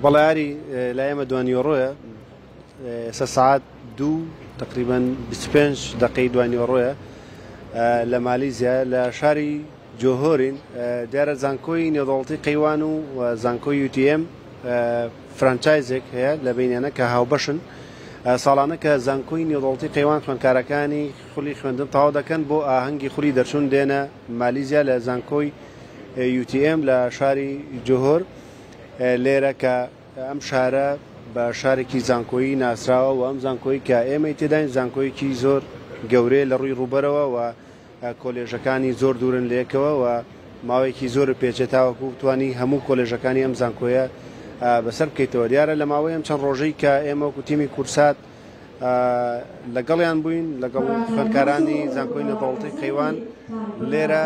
بەڵیاری لە ئێمە دوانیۆڕۆیە سە سعات دوو تقریبا 25 دقەی دوانیۆڕۆیە لە مالیزیا لە شاری جۆهۆرین دیارە زانکۆی نێودەوڵەتی قەیوان و زانکۆی UTM فرانچایزێک هەیە لە بینێنە کە هاوبەشن ساڵانە کە زانکۆی نێودەوڵەتی قەیوان خوێندکارەکانی خولی خوێندن تەواو دەکەن بۆ ئاهەنگی خولی دەرچوون دێنە مالیزیا لە زانکۆی UTM لە شاری جۆهۆر لێرە کە ئەم شارە بە شارێکی زانکۆیی ناسراوە و ئەم زانکۆی کە ئێمە تێداین زانکۆیەکی زۆر گەورەیە لە ڕووی ڕووبەرەوە و کۆلێژەکانی زۆر دوورن لێکەوە و ماوەیەکی زۆر پێچێتاوەکو توانی هەموو کۆلێژەکانی ئەم زانکۆیە بەسەر بکەیتەوە دیارە لە ماوەی ئەم چەند ڕۆژەی کە ئێمە وەکو تیمی کورسات لەگەڵیان بووین لەگەڵ خوێندکارانی زانکۆی نێودەوڵەتی قەیوان لێرە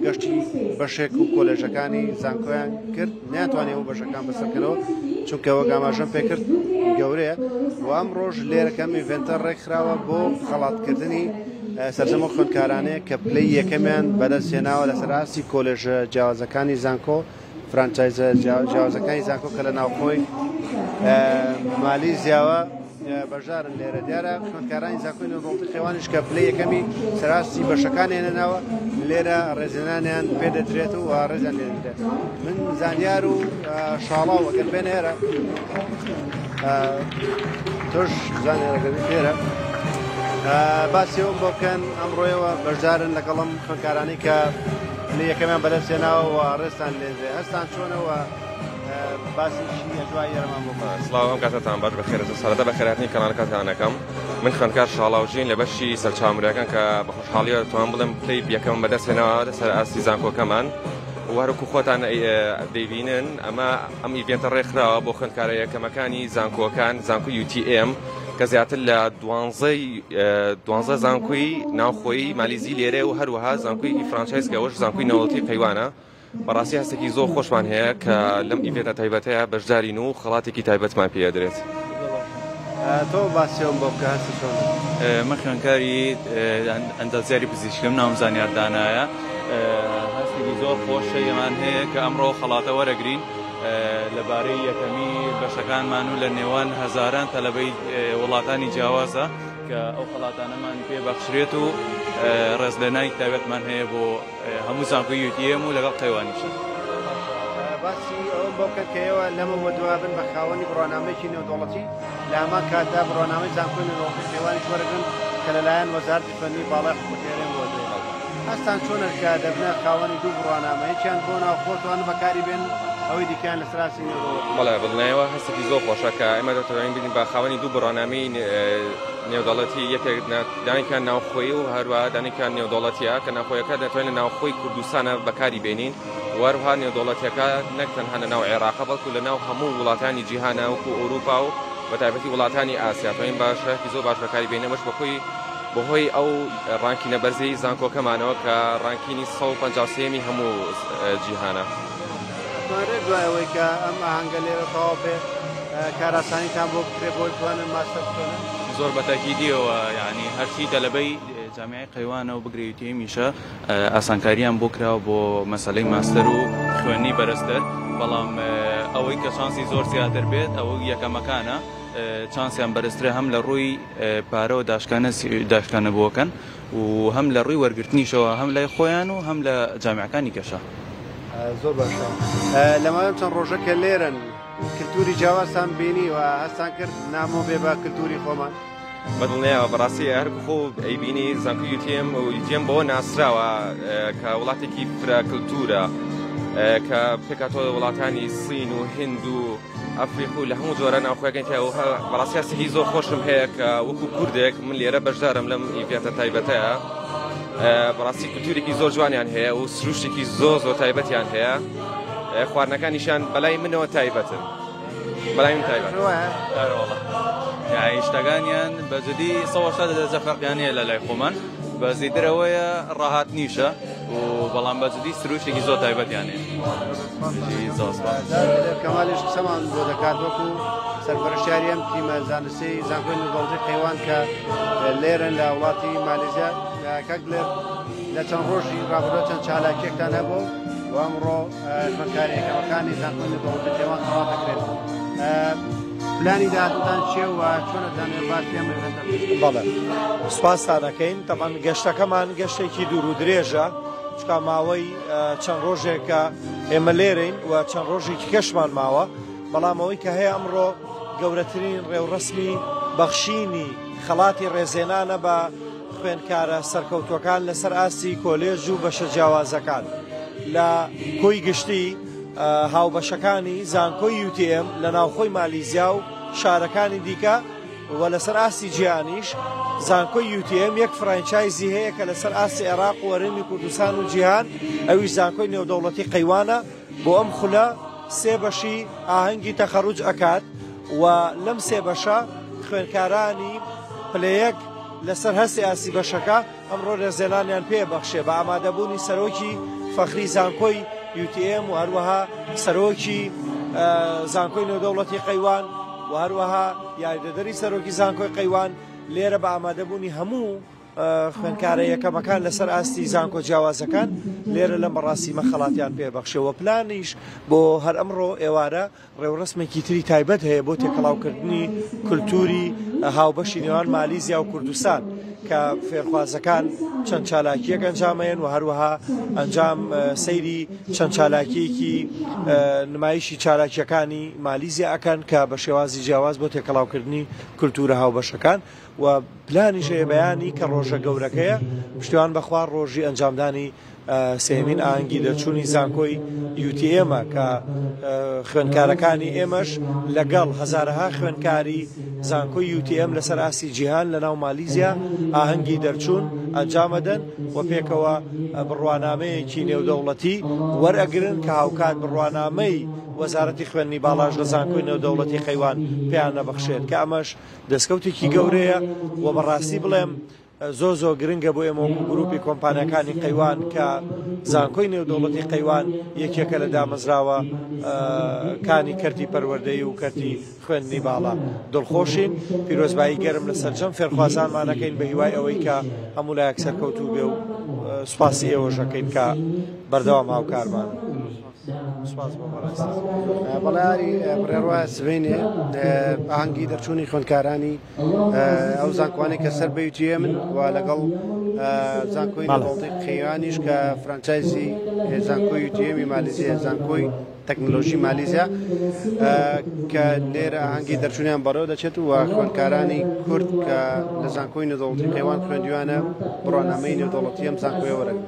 گەشتی بەشێک و کۆلێژەکانی زانکۆیان کرد ناتوانێت ئەو بەشەکان بەسەرکەوە چونکە ئەوە گاماژەم پێکرد گەورەیە و ئەم ڕۆژ لێرەکەم ئیڤێنتە ڕێکخراوە بۆ خەڵاتکردنی سەرجەمە خوێندکارانەیە کە پلەی یەکەمیان بەدەستهێناوە لەسەر ئاستی کۆلێژە جیاوازەکانی زانکۆ فرانچایزە جیاوازەکانی زانکۆ کە لە ناوخۆی مالیزیاوە بەژارن لێرە دیارە خوێندکارانی زانکۆی نێودەوڵەتی قەیوانیش کە پلەی یەکەمی سەراستی بەشەکان هێنناوە لێرە ڕێزێنانیان پێدەدرێت و ڕێزیان لێدرێت من زانیار و شاڵاو ئەگەر بێن هێرە تۆش زانیارەگەبی فێرە باسی ئەوم بۆ بکەن ئەمڕۆیەوە بەشدارن لەگەڵم خوێندکارانی کە پلەی یەکەمیان بەدەستهێناوە و ڕێستان لێدرێ هەستان چۆنەوە باسیشی ئەجوای ئێرەمان بۆ سڵاو ئەم کاتتان باش بەخێر سەرەتا بەخێرهاتنی کەناڵەکەتانەکەم من خوێندکار شاڵاوژین لە بەشی سەرچاومریەکان کە بە خۆشحاڵیەوە توان بڵێم پلەی یەکەم بەدەستهێنەوە لەسەر ئاستی زانکۆکەمان وهروکو خۆتان دەیبینن ئەمە ئەم ئیڤێنتە ڕێکخراوە بۆ خوێندکارە یەکەمەکانی زانکۆکان زانکۆی UTM کە زیاتر لە 12 زانکۆی ناوخۆی مالیزی لێرە و هەروەها زانکۆی فرانچایز کە ئەوەش زانکۆی نێودەوڵەتی قەیوانە بەڕاستی هەستێکی زۆر خۆشمان هەیە کە لەم ئیڤێنتە تایبەتەیە بەشدارین و خەڵاتێکی تایبەتمان پێدرێت. تۆ باسیەوە بۆ بکە هەستی چۆن؟ من خوێندکاری ئەندازیاری پزیشکیم ناوم زانیار دانایە هەستێکی زۆر خۆشەیەمان هەیە کە ئەمڕۆ خەڵاتە وەرەگرین لەبارەی یەکەمی بەشەکانمان و لە نێوان هەزاران تەلەبەی وڵاتانی جیاوازە کە ئەو خەڵاتانەمان پێبەخشرێت و ڕێزلێنانی تایبەتمان هەیە بۆ هەموو زانکۆی UTM و لەگەڵ قەیوانیشە. باسی ئەوە بۆ بکەن کە ئێوە لەمە وەدوابن بە خاوەنی بڕۆنامەیەکی نێودەوڵەتی لە هەمان کاتدا بڕۆنامەی زانکۆی نێودەوڵەتی قەیوانیش وەرەگرن کە لەلایەن وەزارەتی فەنی باڵای حکوومەتیارێن بۆ دێت هەستان چۆنە کە دەبنە خاوەنی دوو بڕۆنامەیەکیان بۆ ناوخۆتوان بەکاری بێن ئەوەی دیکەیان لە سراسی نێودەوڵەتی بەڵێ بڵنایەوە هەستێکی زۆر خۆشە کە ئێمە دەتوانین ببینین بە خاوەنی دوو بڕۆنامەی نێودەوڵەتی یەکێک دانێکیان ناوخۆیی و هەروەها دانێکیان نێودەوڵەتیە کە ناوخۆیەکە دەتوانین لە ناوخۆی کوردستانە بەکاری بێنین وەروها نێودەوڵەتیەکە نەک تەنها لە ناو عێراق بەڵکو لە ناو هەموو وڵاتانی جیهانە وەکو ئەوروپا و بەتایبەتی وڵاتانی ئاسیا توانین باشەکی زۆر باش بەکاری بێنێمەش بەهۆی ئەو ڕانکینە بەرزەی زانکۆکەمانەوە کە ڕانکینی 153 هەموو جیهانە دوایەوەی کە ئەم ئاهەنگە لێرە تەواو پێ کاراسانیتان بۆ بکرێت بۆی توانن ماستەر بکەن زۆر بەتاکیدیەوە یعنی هەرچی تەلەبەی جامعی قەیوانە و بگرێ UTMیشە ئاسانکاریان بۆ کراوە بۆ مەسەلەی ماستەر و خوێنی بەرزتر بەڵام ئەوەی کە شانسی زۆر زیاتر بێت ئەوە یەکەمەکانە چانسیان بەرزترە هەم لە ڕووی پارە و داشکانە بۆکەن و هەم لە ڕووی وەرگرتنیشەوە هەم لای خۆیان و هەم لە جامعەکانی کەشە زۆر باشە لەماوەیان چەند ڕۆژەکە لێرن کللتوری جیاوازتان بینی و هەستان کرد نامۆ بێ بە کللتوری خۆمان بەدڵنیایەوە بەڕاستی هەر خۆ ئەیبینی زانکۆی UTM و UTM بۆ ناسراوە کە وڵاتێکی فرا کللتورە کە پێکاتۆ وڵاتانی سین و هند و ئەفریق و لە هەموو جۆرە ناوخۆیەکەن بەڕاستی هەستێکی زۆر خۆشم هەیە کە وەکو کوردێک من لێرە بەشدارم لەم ئیڤێنتە تایبەتەیە بەڕاستی کللتورێکی زۆر جوانیان هەیە و سروشتێکی زۆر تایبەتیان هەیە خواردنەکانیشان بەلای منەوە تایبەتن بەلای من تایبەت شتەکانیان بەجددی 100 فەرقیانەیە لە لای خۆمان بەزیدرەوەیە ڕاهات نیشە و بەڵام بەجددی سروشتێکی زۆر تایبەتیانێ کەمالیش قسەمان بۆ دەکات وەکو سەرپەرشتیاری ئەم تیمە زانستی زانکۆی نێودەوڵەتی قەیوان کە لێرن لە وڵاتی مالیزیا کەک لێر لە چەند ڕۆژی ڕابردووە چەند چالاکیەکتان هەبوو و ئەمڕۆ خوێندکاری یەکەمەکانی زانکۆی نێودەوڵەتی قەیوان تەواو دەکرێت پلانی داهاتووتان چێ و چۆنە دانێبات پێم بەڵێ سوپاستا دەکەین تەمان گەشتەکەمان گەشتێکی دوور و درێژە چکە ماوەی چەند ڕۆژێکە ئێمە لێرەین و چەند ڕۆژێکی کەشمان ماوە بەڵام ئەوەی کە هەیە ئەمڕۆ گەورەترین ڕێوڕسمی بەخشینی خەڵاتی ڕێزێنانە بە خوێندکارە سەرکەوتوەکان لەسەر ئاستی کۆلێژ و بەشە جیاوازەکان لە کۆی گشتی هاوبەشەکانی زانکۆی UTM لە ناوخۆی مالیزیا و شارەکانی دیکە و لەسەر ئاستی جیهانیش زانکۆی UTM یەک فرانچایزی هەیە کە لەسەر ئاستی عێراق و وەرێمی کوردستان و جیهان ئەویش زانکۆی نێودەوڵەتی قەیوانە بۆ ئەم خولە سێ بەشی ئاهەنگی تەخەڕوج ئەکات و لەم سێ بەشە خوێندکارانی پلەیەک لەسەر هەستی ئاسی بەشەکە ئەمڕۆ ڕێزێنانیان پێبەخشێ بە ئامادەبوونی سەرۆکی فەخری زانکۆی UTM و هەروەها سەرۆکی زانکۆی نێودەوڵەتی قەیوان و هەروەها یاریدەدەری سەرۆکی زانکۆی قەیوان لێرە بە ئامادەبوونی هەموو خوێندکارە یەکەمەکان لەسەر ئاستی زانکۆ جیاوازەکان لێرە لەم بەڕاستیمە خەڵاتیان پێبەخشەوە پلانیش بۆ هەر ئەمڕۆ ئێوارە ڕێوڕسمێکی تری تایبەت هەیە بۆ تێکەڵاوکردنی کولتوری هاوبەشی نێوان مالیزیا و کوردستان کە فێرخوازەکان چەند چالاکیەک ئەنجامەیەن و هەروەها ئەنجام سەیری چەند چالاکیەکی نمایشی چالاکیەکانی مالیزیا ئەکەن کە بە شێوازی جیاواز بۆ تێکەڵاوکردنی کولتورە هاوبەشەکان و پلانیش هەیە بەیانی کە ڕۆژە گەورەکەیە پشتیوان بەخوا ڕۆژی ئەنجامدانی سێمین ئاهەنگی دەرچوونی زانکۆی UTMە کە خوێندکارەکانی ئێمەش لەگەڵ هەزارەها خوێندکاری زانکۆی UTM لەسەر ئاسی جیهان لە ناو مالیزیا ئاهەنگی دەرچوون ئەنجامەدەن و پێکەوە بڕوانامەیەکی نێودەوڵەتی وەرئەگرن کە هاوکات بڕوانامەی وەزارەتی خوێندنی باڵاژ لە زانکۆی نێودەوڵەتی قەیوان پێیان نەبەخشێت کە ئەمەش دەستکەوتێکی گەورەیە و بەڕاستی بڵێم زۆ گرنگە بۆ ئێمە گروپی کۆمپانیەکانی قەیوان کە زانکۆی نێودەوڵەتی قەیوان یەکێکە لە دامەزراوە کانی کەرتی پەروەردەی و کەرتی خوێندنی باڵا دڵخۆشین پیرۆزبایی گەرم لە سەرجەم فێرخوازانمانەکەین بە هیوای ئەوەی کە هەموو لایەک سەرکەوتوو بێ و سوپاسی ئێوەشەکەین کە بەردەوام هاوکارمان بەڵاری بڕێڕوا سبینێ ئاهەنگی دەرچوونی خوێندکارانی ئەو زانکۆوانەی کە سەر بە UTM و لەگەڵ زانکۆی نێودەوڵەتی قەیوانیش کە فرانچایزی زانکۆی UTM مالیزیا زانکۆی تەکنۆلۆژی مالیزیا کە لێرە ئاهەنگی دەرچوونیان بەڕێوە دەچێت و خوێندکارانی کورد کە لە زانکۆی نێودەوڵەتی قەیوان خوێندویانە بڕوانامەی نێودەوڵەتی ئەم زانکۆیە وەرەگرن.